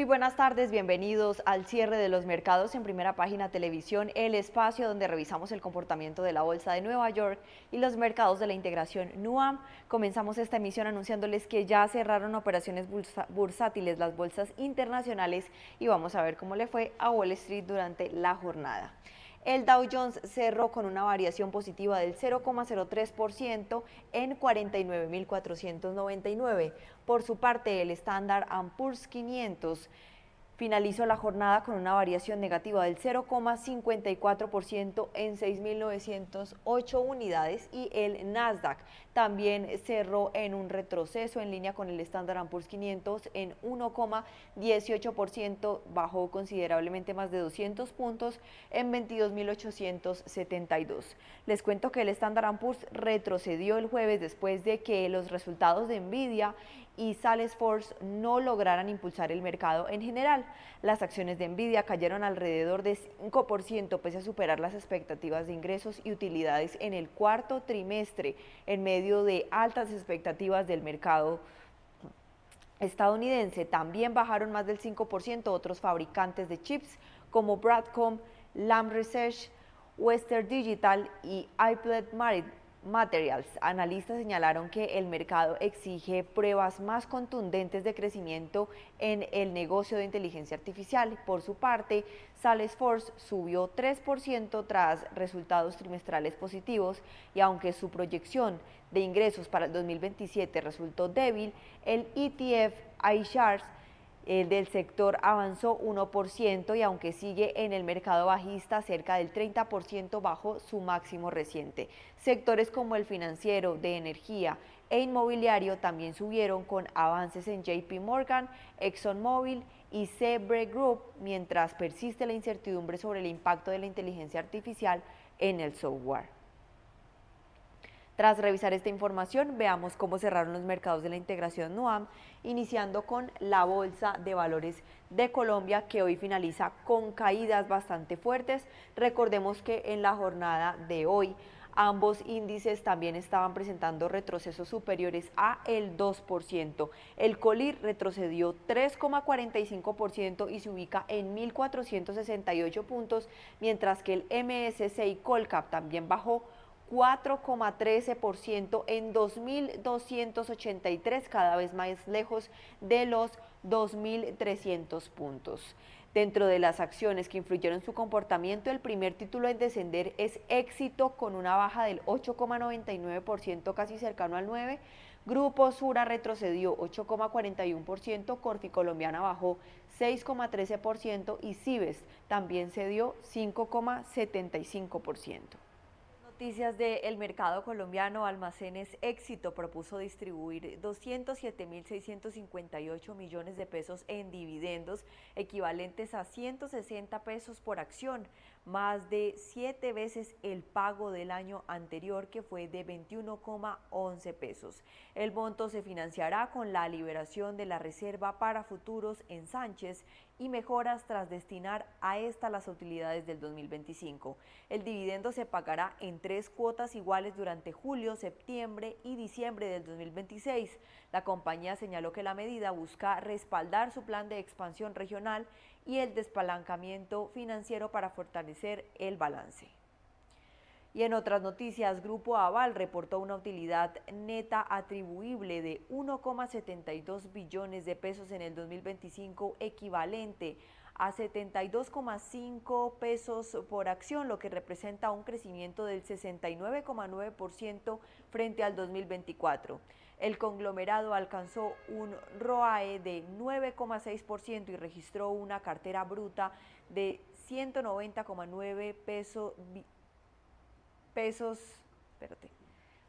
Muy buenas tardes, bienvenidos al cierre de los mercados en Primera Página Televisión, el espacio donde revisamos el comportamiento de la Bolsa de Nueva York y los mercados de la integración NUAM. Comenzamos esta emisión anunciándoles que ya cerraron operaciones bursátiles las bolsas internacionales y vamos a ver cómo le fue a Wall Street durante la jornada. El Dow Jones cerró con una variación positiva del 0,03% en 49.499. Por su parte, el Standard & Poor's 500 finalizó la jornada con una variación negativa del 0,54% en 6.908 unidades y el Nasdaq también cerró en un retroceso en línea con el Standard & Poor's 500 en 1,18%, bajó considerablemente más de 200 puntos en 22.872. Les cuento que el Standard & Poor's retrocedió el jueves después de que los resultados de Nvidia y Salesforce no lograran impulsar el mercado en general. Las acciones de Nvidia cayeron alrededor de 5% pese a superar las expectativas de ingresos y utilidades en el cuarto trimestre, en medio de altas expectativas del mercado estadounidense. También bajaron más del 5% otros fabricantes de chips como Broadcom, Lam Research, Western Digital y Applied Materials. Analistas señalaron que el mercado exige pruebas más contundentes de crecimiento en el negocio de inteligencia artificial. Por su parte, Salesforce subió 3% tras resultados trimestrales positivos y aunque su proyección de ingresos para el 2027 resultó débil, el ETF iShares del sector avanzó 1% y aunque sigue en el mercado bajista, cerca del 30% bajo su máximo reciente. Sectores como el financiero, de energía e inmobiliario también subieron con avances en JP Morgan, ExxonMobil y Zebre Group, mientras persiste la incertidumbre sobre el impacto de la inteligencia artificial en el software. Tras revisar esta información, veamos cómo cerraron los mercados de la integración NUAM, iniciando con la Bolsa de Valores de Colombia, que hoy finaliza con caídas bastante fuertes. Recordemos que en la jornada de hoy ambos índices también estaban presentando retrocesos superiores a el 2%. El Colir retrocedió 3,45% y se ubica en 1.468 puntos, mientras que el MSCI Colcap también bajó 4,13% en 2.283, cada vez más lejos de los 2.300 puntos. Dentro de las acciones que influyeron en su comportamiento, el primer título en descender es Éxito, con una baja del 8,99%, casi cercano al 9%. Grupo Sura retrocedió 8,41%, Corficolombiana bajó 6,13% y Cibes también cedió 5,75%. Noticias del mercado colombiano. Almacenes Éxito propuso distribuir 207.658 millones de pesos en dividendos, equivalentes a 160 pesos por acción, más de 7 veces el pago del año anterior, que fue de 21,11 pesos. El monto se financiará con la liberación de la reserva para futuros en Sánchez y mejoras tras destinar a esta las utilidades del 2025. El dividendo se pagará en 3 cuotas iguales durante julio, septiembre y diciembre del 2026. La compañía señaló que la medida busca respaldar su plan de expansión regional y el despalancamiento financiero para fortalecer el balance. Y en otras noticias, Grupo Aval reportó una utilidad neta atribuible de 1,72 billones de pesos en el 2025, equivalente a 72,5 pesos por acción, lo que representa un crecimiento del 69,9% frente al 2024. El conglomerado alcanzó un ROAE de 9,6% y registró una cartera bruta de 190,9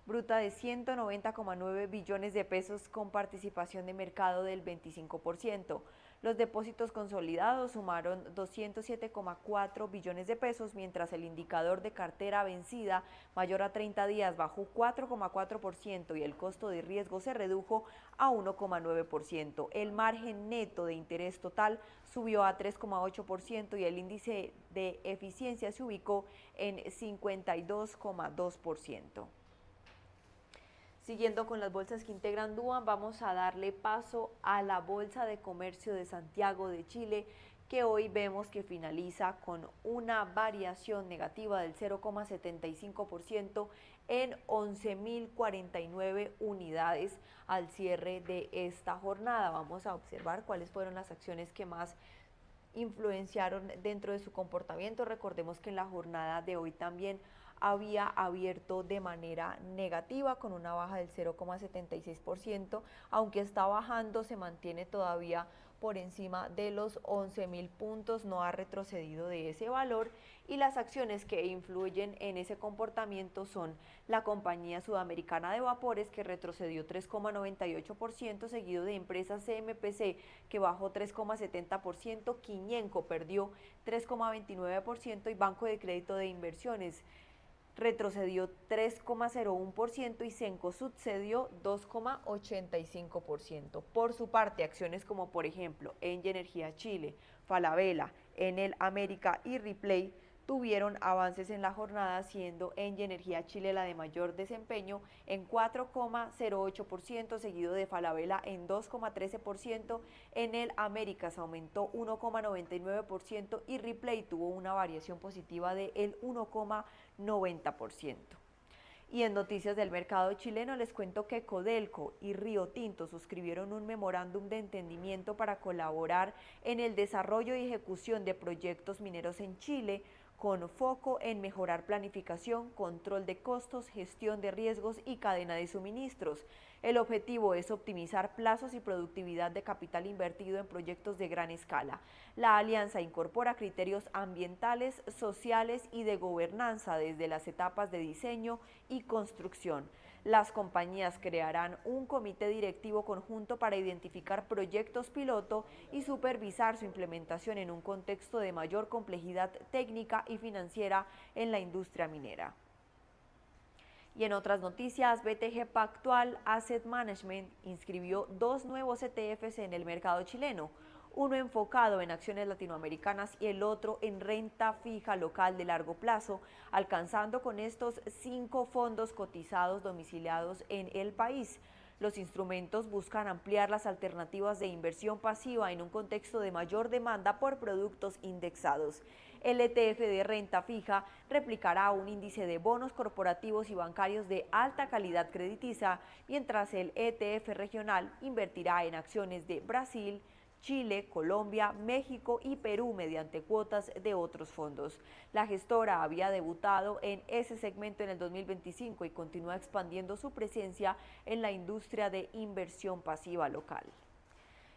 bruta de 190,9 billones de pesos, con participación de mercado del 25%. Los depósitos consolidados sumaron 207,4 billones de pesos, mientras el indicador de cartera vencida mayor a 30 días bajó 4,4% y el costo de riesgo se redujo a 1,9%. El margen neto de interés total subió a 3,8% y el índice de eficiencia se ubicó en 52,2%. Siguiendo con las bolsas que integran DUAN, vamos a darle paso a la Bolsa de Comercio de Santiago de Chile, que hoy vemos que finaliza con una variación negativa del 0,75% en 11.049 unidades al cierre de esta jornada. Vamos a observar cuáles fueron las acciones que más influenciaron dentro de su comportamiento. Recordemos que en la jornada de hoy también había abierto de manera negativa con una baja del 0,76%, aunque está bajando, se mantiene todavía por encima de los 11.000 puntos, no ha retrocedido de ese valor, y las acciones que influyen en ese comportamiento son la compañía sudamericana de vapores, que retrocedió 3,98%, seguido de empresas CMPC, que bajó 3,70%, Quiñenco perdió 3,29% y Banco de Crédito de Inversiones retrocedió 3,01% y Cencosud cedió 2,85%. Por su parte, acciones como por ejemplo Engie Energía Chile, Falabella, Enel América y Ripley tuvieron avances en la jornada, siendo Engie Energía Chile la de mayor desempeño en 4,08%, seguido de Falabella en 2,13%, Enel Américas aumentó 1,99% y Ripley tuvo una variación positiva del 1,90%. Y en noticias del mercado chileno les cuento que Codelco y Río Tinto suscribieron un memorándum de entendimiento para colaborar en el desarrollo y ejecución de proyectos mineros en Chile, con foco en mejorar planificación, control de costos, gestión de riesgos y cadena de suministros. El objetivo es optimizar plazos y productividad de capital invertido en proyectos de gran escala. La alianza incorpora criterios ambientales, sociales y de gobernanza desde las etapas de diseño y construcción. Las compañías crearán un comité directivo conjunto para identificar proyectos piloto y supervisar su implementación en un contexto de mayor complejidad técnica y financiera en la industria minera. Y en otras noticias, BTG Pactual Asset Management inscribió 2 nuevos ETFs en el mercado chileno, uno enfocado en acciones latinoamericanas y el otro en renta fija local de largo plazo, alcanzando con estos 5 fondos cotizados domiciliados en el país. Los instrumentos buscan ampliar las alternativas de inversión pasiva en un contexto de mayor demanda por productos indexados. El ETF de renta fija replicará un índice de bonos corporativos y bancarios de alta calidad crediticia, mientras el ETF regional invertirá en acciones de Brasil, Chile, Colombia, México y Perú mediante cuotas de otros fondos. La gestora había debutado en ese segmento en el 2025 y continúa expandiendo su presencia en la industria de inversión pasiva local.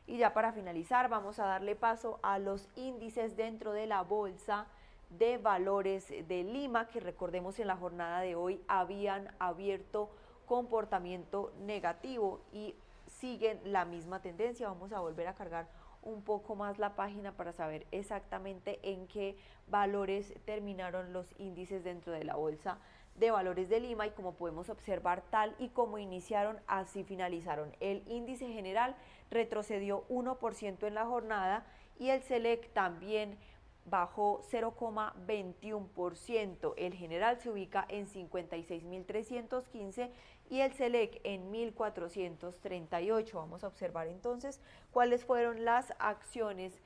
Y ya para finalizar, vamos a darle paso a los índices dentro de la Bolsa de Valores de Lima, que recordemos en la jornada de hoy habían abierto comportamiento negativo y siguen la misma tendencia. Vamos a volver a cargar un poco más la página para saber exactamente en qué valores terminaron los índices dentro de la Bolsa de Valores de Lima, y como podemos observar, tal y como iniciaron, así finalizaron. El índice general retrocedió 1% en la jornada y el Select también bajó 0,21%. El general se ubica en 56.315 y el Select en 1.438. Vamos a observar entonces cuáles fueron las acciones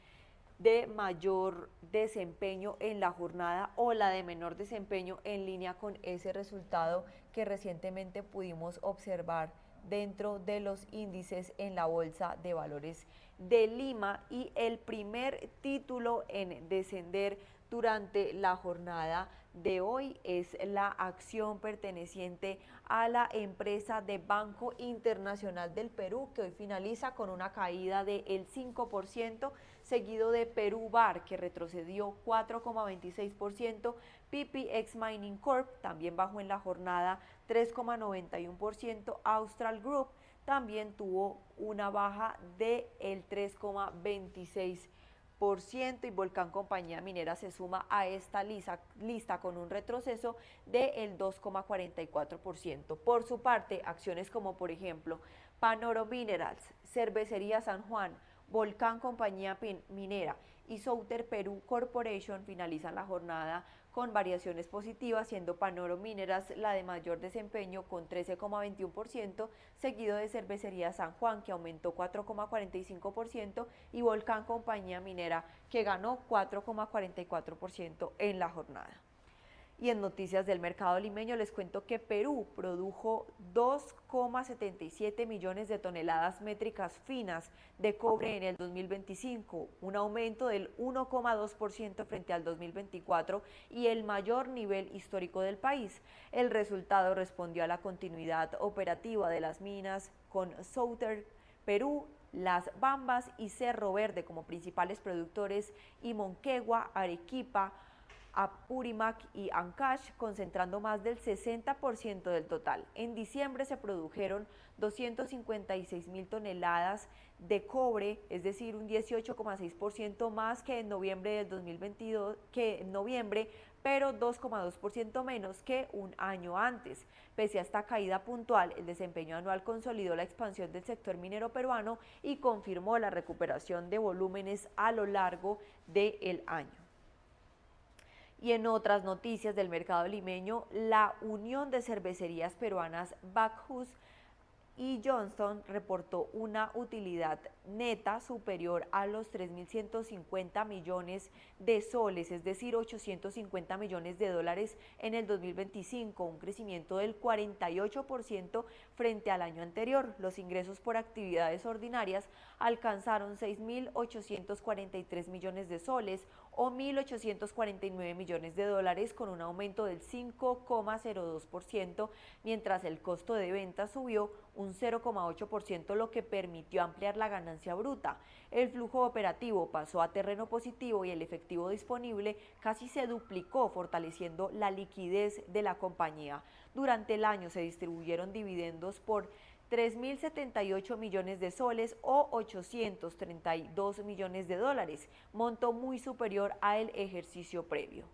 de mayor desempeño en la jornada o la de menor desempeño, en línea con ese resultado que recientemente pudimos observar dentro de los índices en la Bolsa de Valores de Lima. Y el primer título en descender durante la jornada de hoy es la acción perteneciente a la empresa de Banco Internacional del Perú, que hoy finaliza con una caída del 5%, seguido de Perú Bar, que retrocedió 4,26%, PPX Mining Corp también bajó en la jornada 3,91%, Austral Group también tuvo una baja del 3,26%. Y Volcán Compañía Minera se suma a esta lista con un retroceso del 2,44%. Por su parte, acciones como por ejemplo Panoro Minerals, Cervecería San Juan, Volcán Compañía Minera y Southern Peru Corporation finalizan la jornada con variaciones positivas, siendo Panoro Mineras la de mayor desempeño con 13,21%, seguido de Cervecería San Juan, que aumentó 4,45%, y Volcán Compañía Minera, que ganó 4,44% en la jornada. Y en noticias del mercado limeño les cuento que Perú produjo 2,77 millones de toneladas métricas finas de cobre en el 2025, un aumento del 1,2% frente al 2024 y el mayor nivel histórico del país. El resultado respondió a la continuidad operativa de las minas con Southern Perú, Las Bambas y Cerro Verde como principales productores y Moquegua, Arequipa, Apurímac y Ancash, concentrando más del 60% del total. En diciembre se produjeron 256.000 toneladas de cobre, es decir, un 18,6% más que en noviembre del 2022, pero 2,2% menos que un año antes. Pese a esta caída puntual, el desempeño anual consolidó la expansión del sector minero peruano y confirmó la recuperación de volúmenes a lo largo del año. Y en otras noticias del mercado limeño, la Unión de Cervecerías Peruanas Bacchus y Johnston reportó una utilidad neta superior a los 3.150 millones de soles, es decir, 850 millones de dólares en el 2025, un crecimiento del 48% frente al año anterior. Los ingresos por actividades ordinarias alcanzaron 6.843 millones de soles o 1.849 millones de dólares, con un aumento del 5,02%, mientras el costo de venta subió un 0,8%, lo que permitió ampliar la ganancia bruta. El flujo operativo pasó a terreno positivo y el efectivo disponible casi se duplicó, fortaleciendo la liquidez de la compañía. Durante el año se distribuyeron dividendos por 3.078 millones de soles o 832 millones de dólares, monto muy superior al ejercicio previo.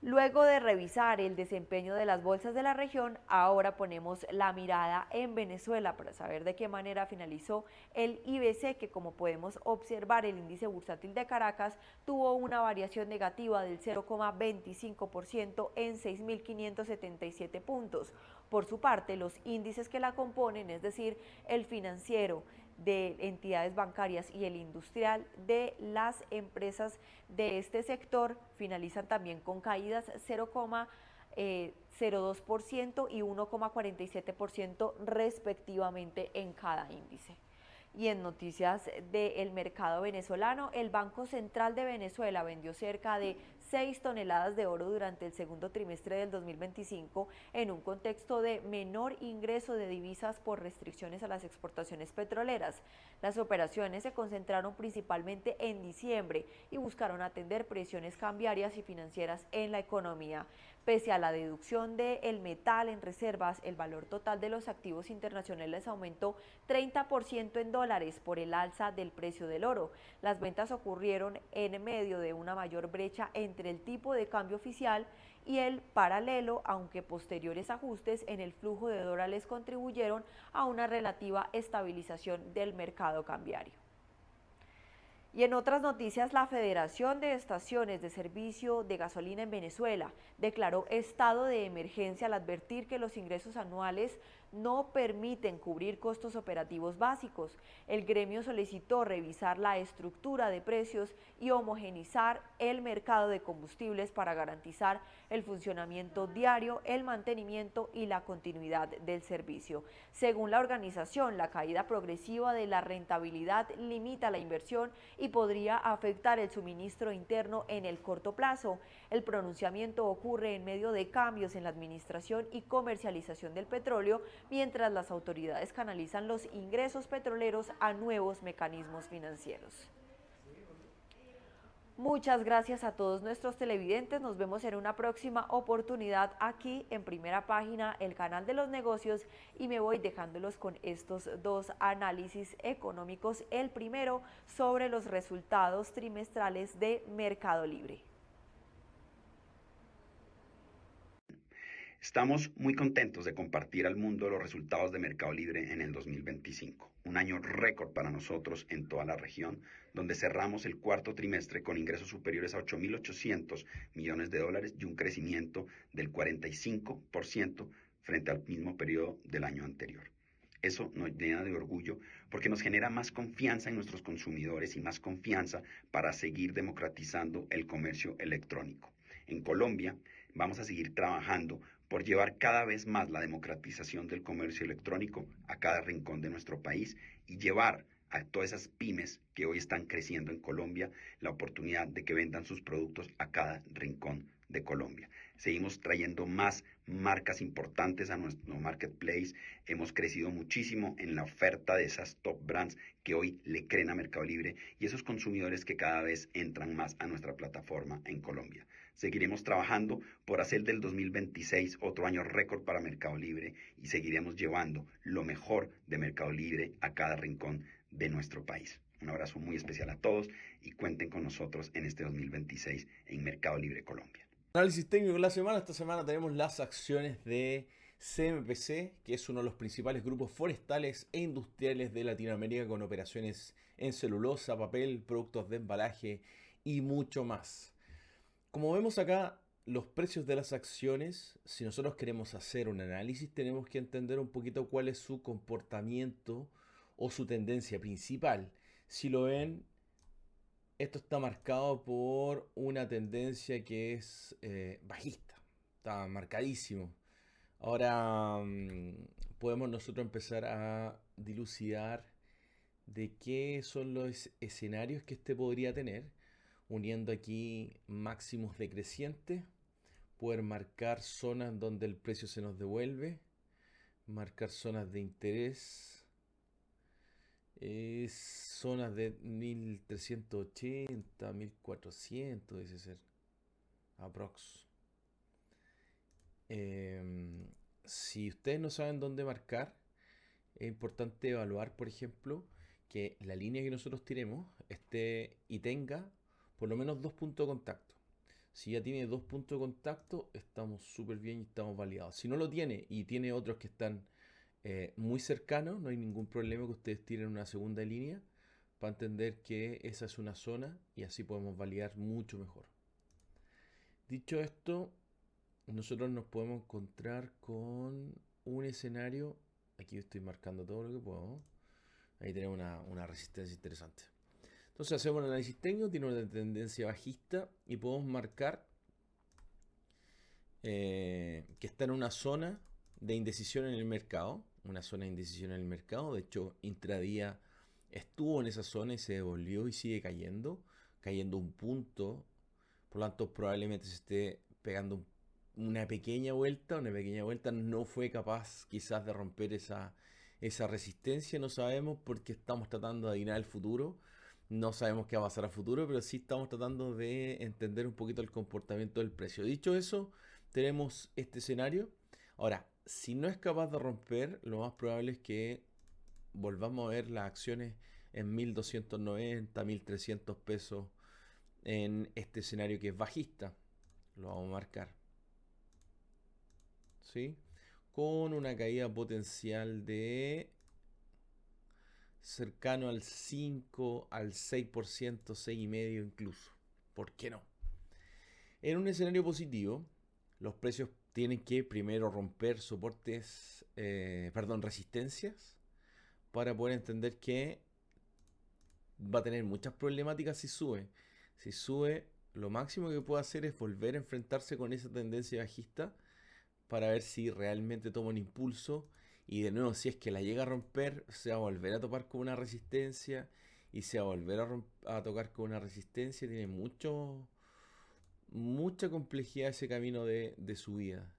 Luego de revisar el desempeño de las bolsas de la región, ahora ponemos la mirada en Venezuela para saber de qué manera finalizó el IBC, que como podemos observar, el índice bursátil de Caracas tuvo una variación negativa del 0,25% en 6.577 puntos. Por su parte, los índices que la componen, es decir, el financiero, de entidades bancarias y el industrial de las empresas de este sector, finalizan también con caídas 0,02% y 1,47% respectivamente en cada índice. Y en noticias del mercado venezolano, el Banco Central de Venezuela vendió cerca de 6 toneladas de oro durante el segundo trimestre del 2025 en un contexto de menor ingreso de divisas por restricciones a las exportaciones petroleras. Las operaciones se concentraron principalmente en diciembre y buscaron atender presiones cambiarias y financieras en la economía. Pese a la deducción del metal en reservas, el valor total de los activos internacionales aumentó 30% en dólares por el alza del precio del oro. Las ventas ocurrieron en medio de una mayor brecha entre el tipo de cambio oficial y el paralelo, aunque posteriores ajustes en el flujo de dólares contribuyeron a una relativa estabilización del mercado cambiario. Y en otras noticias, la Federación de Estaciones de Servicio de Gasolina en Venezuela declaró estado de emergencia al advertir que los ingresos anuales no permiten cubrir costos operativos básicos. El gremio solicitó revisar la estructura de precios y homogenizar el mercado de combustibles para garantizar el funcionamiento diario, el mantenimiento y la continuidad del servicio. Según la organización, la caída progresiva de la rentabilidad limita la inversión y podría afectar el suministro interno en el corto plazo. El pronunciamiento ocurre en medio de cambios en la administración y comercialización del petróleo, mientras las autoridades canalizan los ingresos petroleros a nuevos mecanismos financieros. Muchas gracias a todos nuestros televidentes, nos vemos en una próxima oportunidad aquí en Primera Página, el canal de los negocios, y me voy dejándolos con estos dos análisis económicos. El primero sobre los resultados trimestrales de Mercado Libre. Estamos muy contentos de compartir al mundo los resultados de Mercado Libre en el 2025, un año récord para nosotros en toda la región, donde cerramos el cuarto trimestre con ingresos superiores a 8.800 millones de dólares y un crecimiento del 45% frente al mismo periodo del año anterior. Eso nos llena de orgullo porque nos genera más confianza en nuestros consumidores y más confianza para seguir democratizando el comercio electrónico. En Colombia vamos a seguir trabajando por llevar cada vez más la democratización del comercio electrónico a cada rincón de nuestro país y llevar a todas esas pymes que hoy están creciendo en Colombia la oportunidad de que vendan sus productos a cada rincón de Colombia. Seguimos trayendo más marcas importantes a nuestro marketplace. Hemos crecido muchísimo en la oferta de esas top brands que hoy le creen a Mercado Libre y esos consumidores que cada vez entran más a nuestra plataforma en Colombia. Seguiremos trabajando por hacer del 2026 otro año récord para Mercado Libre y seguiremos llevando lo mejor de Mercado Libre a cada rincón de nuestro país. Un abrazo muy especial a todos y cuenten con nosotros en este 2026 en Mercado Libre Colombia. Análisis técnico de la semana. Esta semana tenemos las acciones de CMPC, que es uno de los principales grupos forestales e industriales de Latinoamérica con operaciones en celulosa, papel, productos de embalaje y mucho más. Como vemos acá, los precios de las acciones, si nosotros queremos hacer un análisis, tenemos que entender un poquito cuál es su comportamiento o su tendencia principal. Si lo ven, esto está marcado por una tendencia que es bajista. Está marcadísimo. Ahora podemos nosotros empezar a dilucidar de qué son los escenarios que este podría tener, uniendo aquí máximos decrecientes, poder marcar zonas donde el precio se nos devuelve, marcar zonas de interés, zonas de 1380, 1400, dice ser, aprox. Si ustedes no saben dónde marcar, es importante evaluar, por ejemplo, que la línea que nosotros tiremos esté y tenga por lo menos dos puntos de contacto. Si ya tiene dos puntos de contacto, estamos súper bien y estamos validados. Si no lo tiene y tiene otros que están muy cercanos, no hay ningún problema que ustedes tiren una segunda línea para entender que esa es una zona y así podemos validar mucho mejor. Dicho esto, nosotros nos podemos encontrar con un escenario. Aquí estoy marcando todo lo que puedo. Ahí tenemos una resistencia interesante. Entonces hacemos un análisis técnico, tiene una tendencia bajista y podemos marcar que está en una zona de indecisión en el mercado. Una zona de indecisión en el mercado. De hecho, intradía estuvo en esa zona y se devolvió y sigue cayendo. Cayendo un punto. Por lo tanto, probablemente se esté pegando una pequeña vuelta. Una pequeña vuelta no fue capaz quizás de romper esa resistencia. No sabemos porque estamos tratando de adivinar el futuro. No sabemos qué va a pasar a futuro, pero sí estamos tratando de entender un poquito el comportamiento del precio. Dicho eso, tenemos este escenario. Ahora, si no es capaz de romper, lo más probable es que volvamos a ver las acciones en 1290, 1300 pesos en este escenario que es bajista. Lo vamos a marcar. ¿Sí? Con una caída potencial de cercano al 5, al 6%, 6,5% incluso. ¿Por qué no? En un escenario positivo, los precios tienen que primero romper soportes, resistencias, para poder entender que va a tener muchas problemáticas si sube. Si sube, lo máximo que puede hacer es volver a enfrentarse con esa tendencia bajista para ver si realmente toma un impulso. Y de nuevo, si es que la llega a romper, se va a volver a topar con una resistencia. Y se va a volver a tocar con una resistencia. Tiene mucha complejidad ese camino de subida.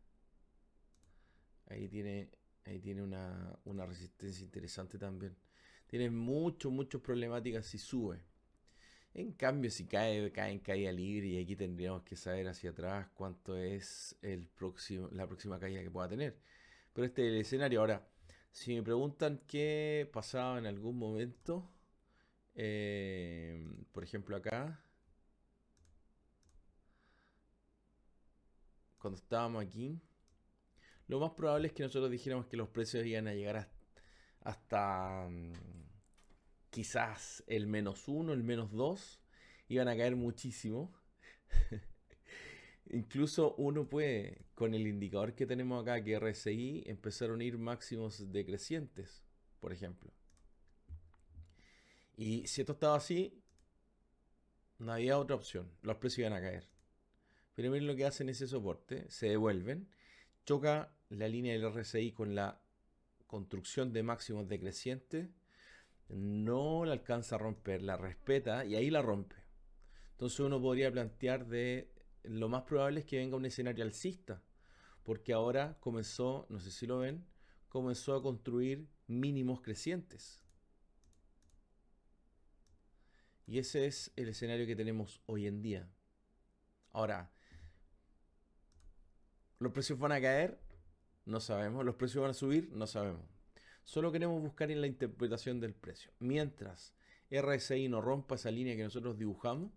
Ahí tiene, ahí tiene una resistencia interesante también. Tiene muchas problemáticas si sube. En cambio, si cae en caída libre, y aquí tendríamos que saber hacia atrás cuánto es la próxima caída que pueda tener. Pero este es el escenario. Ahora, si me preguntan qué pasaba en algún momento, por ejemplo acá, cuando estábamos aquí, lo más probable es que nosotros dijéramos que los precios iban a llegar hasta quizás el -1, el -2, iban a caer muchísimo. Incluso uno puede, con el indicador que tenemos acá, que RSI, empezar a unir máximos decrecientes, por ejemplo. Y si esto estaba así, no había otra opción. Los precios iban a caer. Pero miren lo que hacen ese soporte. Se devuelven. Choca la línea del RSI con la construcción de máximos decrecientes. No la alcanza a romper, la respeta y ahí la rompe. Entonces uno podría plantear de lo más probable es que venga un escenario alcista, porque ahora comenzó, no sé si lo ven, comenzó a construir mínimos crecientes. Y ese es el escenario que tenemos hoy en día. Ahora, ¿los precios van a caer? No sabemos. ¿Los precios van a subir? No sabemos. Solo queremos buscar en la interpretación del precio. Mientras RSI no rompa esa línea que nosotros dibujamos,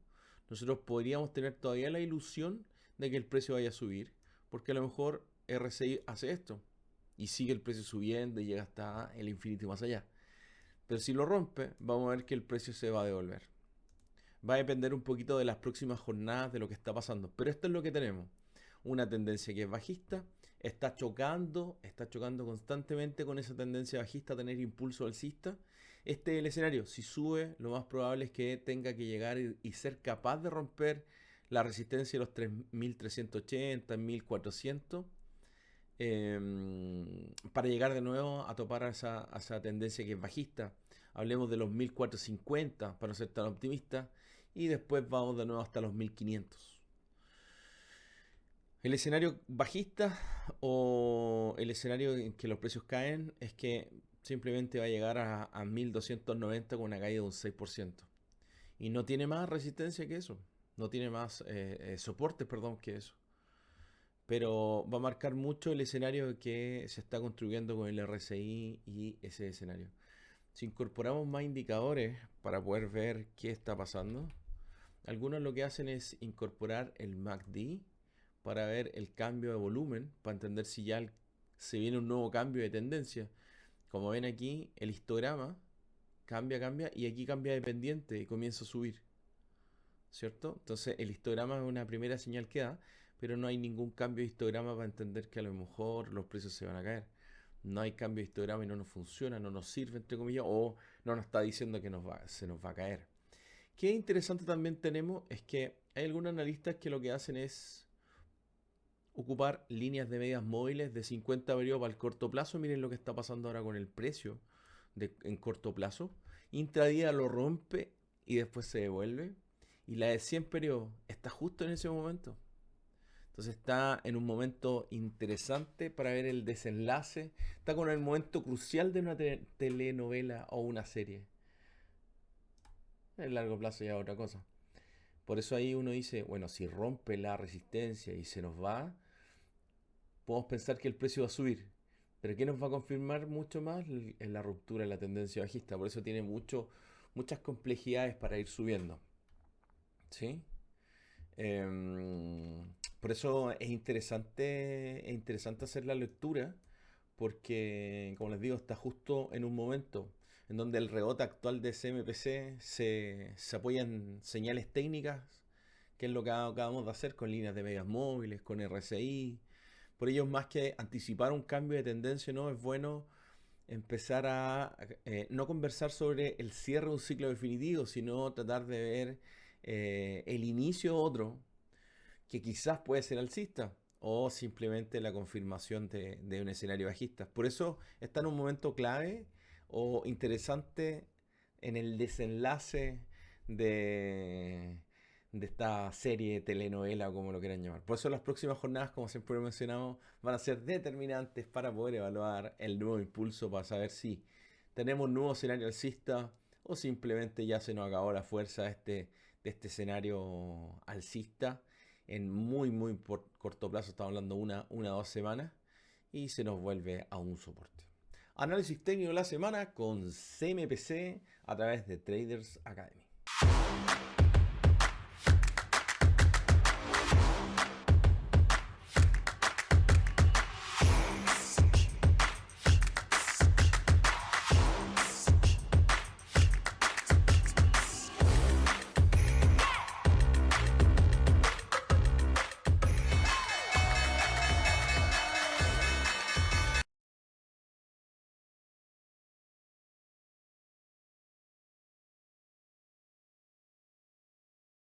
nosotros podríamos tener todavía la ilusión de que el precio vaya a subir, porque a lo mejor RSI hace esto y sigue el precio subiendo y llega hasta el infinito y más allá. Pero si lo rompe, vamos a ver que el precio se va a devolver. Va a depender un poquito de las próximas jornadas, de lo que está pasando. Pero esto es lo que tenemos. Una tendencia que es bajista, está chocando constantemente con esa tendencia bajista a tener impulso alcista. Este es el escenario. Si sube, lo más probable es que tenga que llegar y ser capaz de romper la resistencia de los 3.380, 1.400, para llegar de nuevo a topar a esa tendencia que es bajista. Hablemos de los 1.450 para no ser tan optimista, y después vamos de nuevo hasta los 1.500. El escenario bajista o el escenario en que los precios caen es que simplemente va a llegar a 1.290 con una caída de un 6%. Y no tiene más resistencia que eso. No tiene más soportes, perdón, que eso. Pero va a marcar mucho el escenario que se está construyendo con el RSI y ese escenario. Si incorporamos más indicadores para poder ver qué está pasando, algunos lo que hacen es incorporar el MACD para ver el cambio de volumen, para entender si ya se viene un nuevo cambio de tendencia. Como ven aquí, el histograma cambia y aquí cambia de pendiente y comienza a subir, ¿cierto? Entonces el histograma es una primera señal que da, pero no hay ningún cambio de histograma para entender que a lo mejor los precios se van a caer. No hay cambio de histograma y no nos funciona, no nos sirve, entre comillas, o no nos está diciendo que se nos va a caer. Qué interesante también tenemos es que hay algunos analistas que lo que hacen es ocupar líneas de medias móviles de 50 periodos para el corto plazo. Miren lo que está pasando ahora con el precio en corto plazo. Intradía lo rompe y después se devuelve. Y la de 100 periodos está justo en ese momento. Entonces está en un momento interesante para ver el desenlace. Está con el momento crucial de una telenovela o una serie. En largo plazo ya otra cosa. Por eso ahí uno dice, bueno, si rompe la resistencia y se nos va, podemos pensar que el precio va a subir. Pero ¿qué nos va a confirmar mucho más? En la ruptura de la tendencia bajista. Por eso tiene muchas complejidades para ir subiendo. ¿Sí? Por eso es interesante hacer la lectura, porque, como les digo, está justo en un momento en donde el rebote actual de CMPC se apoya en señales técnicas, que es lo que acabamos de hacer con líneas de medias móviles, con RSI. Por ello, más que anticipar un cambio de tendencia, ¿no? Es bueno empezar a no conversar sobre el cierre de un ciclo definitivo, sino tratar de ver el inicio de otro, que quizás puede ser alcista, o simplemente la confirmación de un escenario bajista. Por eso está en un momento clave o interesante en el desenlace de esta serie, telenovela o como lo quieran llamar. Por eso las próximas jornadas, como siempre he mencionado, van a ser determinantes para poder evaluar el nuevo impulso, para saber si tenemos un nuevo escenario alcista o simplemente ya se nos acabó la fuerza de este escenario alcista en muy corto plazo. Estamos hablando una o 2 semanas y se nos vuelve a un soporte. Análisis técnico de la semana con CMPC a través de Traders Academy.